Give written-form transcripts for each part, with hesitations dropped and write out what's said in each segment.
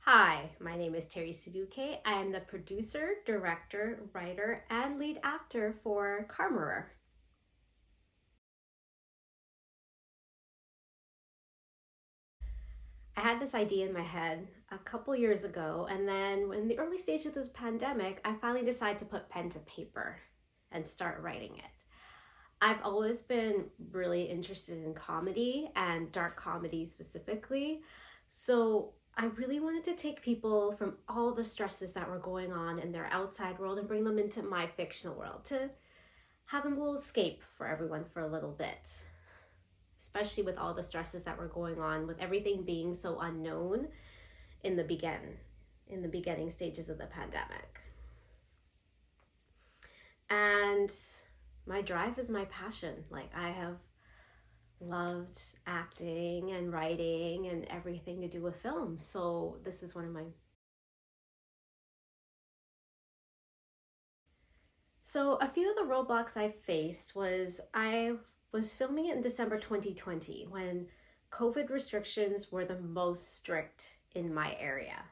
Hi, my name is Terri Siduquay. I am the producer, director, writer, and lead actor for Karma-rer. I had this idea in my head a couple years ago, and then in the early stage of this pandemic, I finally decided to put pen to paper and start writing it. I've always been really interested in comedy and dark comedy specifically. So I really wanted to take people from all the stresses that were going on in their outside world and bring them into my fictional world to have them a little escape for everyone for a little bit, especially with all the stresses that were going on, with everything being so unknown in the beginning stages of the pandemic. And my drive is my passion. Like, I have loved acting and writing and everything to do with film. So this is one of my... So a few of the roadblocks I faced was I was filming it in December 2020 when COVID restrictions were the most strict in my area.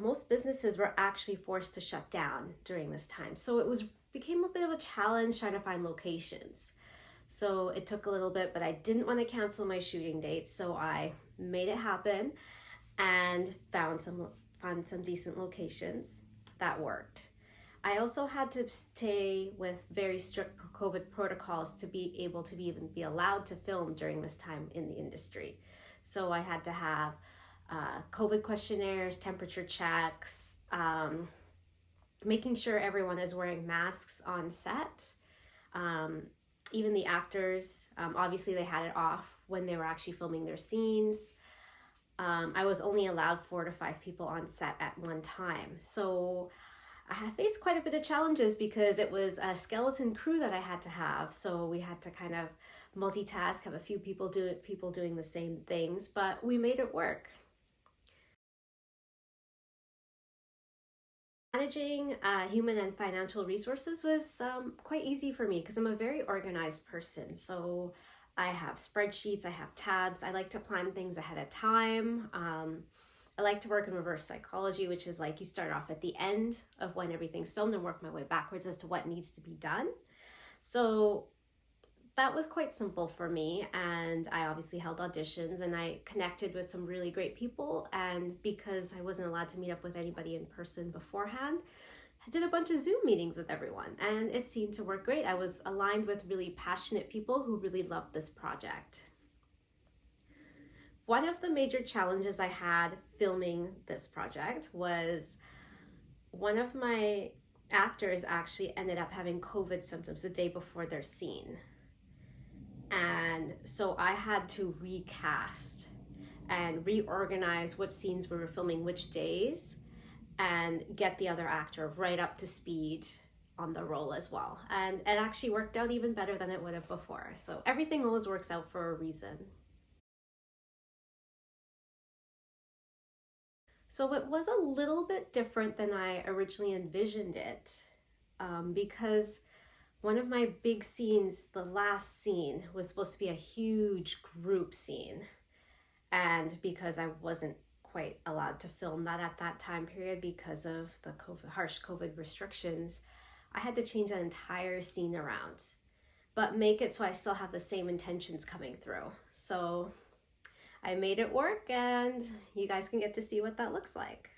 Most businesses were actually forced to shut down during this time. So it became a bit of a challenge trying to find locations. So it took a little bit, but I didn't want to cancel my shooting dates, so I made it happen and found some decent locations that worked. I also had to stay with very strict COVID protocols to be able to even be allowed to film during this time in the industry. So I had to have COVID questionnaires, temperature checks, making sure everyone is wearing masks on set. Even the actors, obviously they had it off when they were actually filming their scenes. I was only allowed 4 to 5 people on set at one time. So I had faced quite a bit of challenges because it was a skeleton crew that I had to have. So we had to kind of multitask, have a few people doing the same things, but we made it work. Managing human and financial resources was quite easy for me because I'm a very organized person. So I have spreadsheets, I have tabs, I like to plan things ahead of time. I like to work in reverse psychology, which is like you start off at the end of when everything's filmed and work my way backwards as to what needs to be done. So that was quite simple for me, and I obviously held auditions and I connected with some really great people, and because I wasn't allowed to meet up with anybody in person beforehand, I did a bunch of Zoom meetings with everyone and it seemed to work great. I was aligned with really passionate people who really loved this project. One of the major challenges I had filming this project was one of my actors actually ended up having COVID symptoms the day before their scene. And so I had to recast and reorganize what scenes we were filming which days and get the other actor right up to speed on the role as well. And it actually worked out even better than it would have before. So everything always works out for a reason. So it was a little bit different than I originally envisioned it because one of my big scenes, the last scene, was supposed to be a huge group scene. And because I wasn't quite allowed to film that at that time period because of the harsh COVID restrictions, I had to change that entire scene around, but make it so I still have the same intentions coming through. So I made it work, and you guys can get to see what that looks like.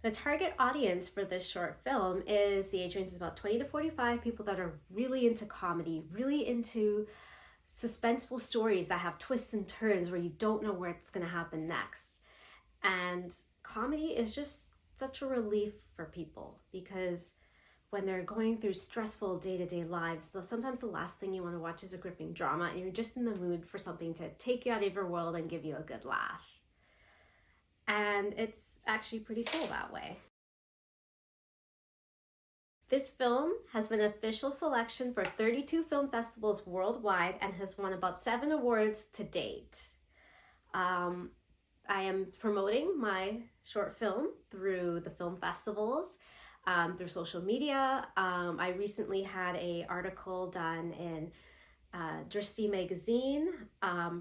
The target audience for this short film is the age range is about 20 to 45, people that are really into comedy, really into suspenseful stories that have twists and turns where you don't know where it's going to happen next. And comedy is just such a relief for people because when they're going through stressful day-to-day lives, sometimes the last thing you want to watch is a gripping drama, and you're just in the mood for something to take you out of your world and give you a good laugh. And it's actually pretty cool that way. This film has been an official selection for 32 film festivals worldwide and has won about 7 awards to date. I am promoting my short film through the film festivals, through social media. I recently had an article done in Drishti magazine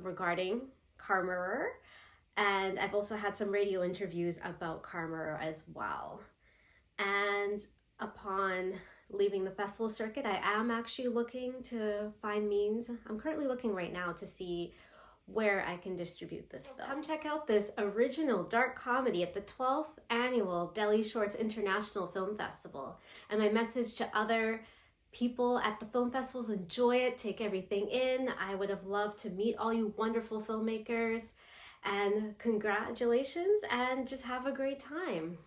regarding Karma-rer, and I've also had some radio interviews about Karma-rer as well. And upon leaving the festival circuit, I am actually looking to find means. I'm currently looking right now to see where I can distribute this film. Come check out this original dark comedy at the 12th annual Delhi Shorts International Film Festival. And my message to other people at the film festivals: enjoy it, take everything in. I would have loved to meet all you wonderful filmmakers, and congratulations, and just have a great time.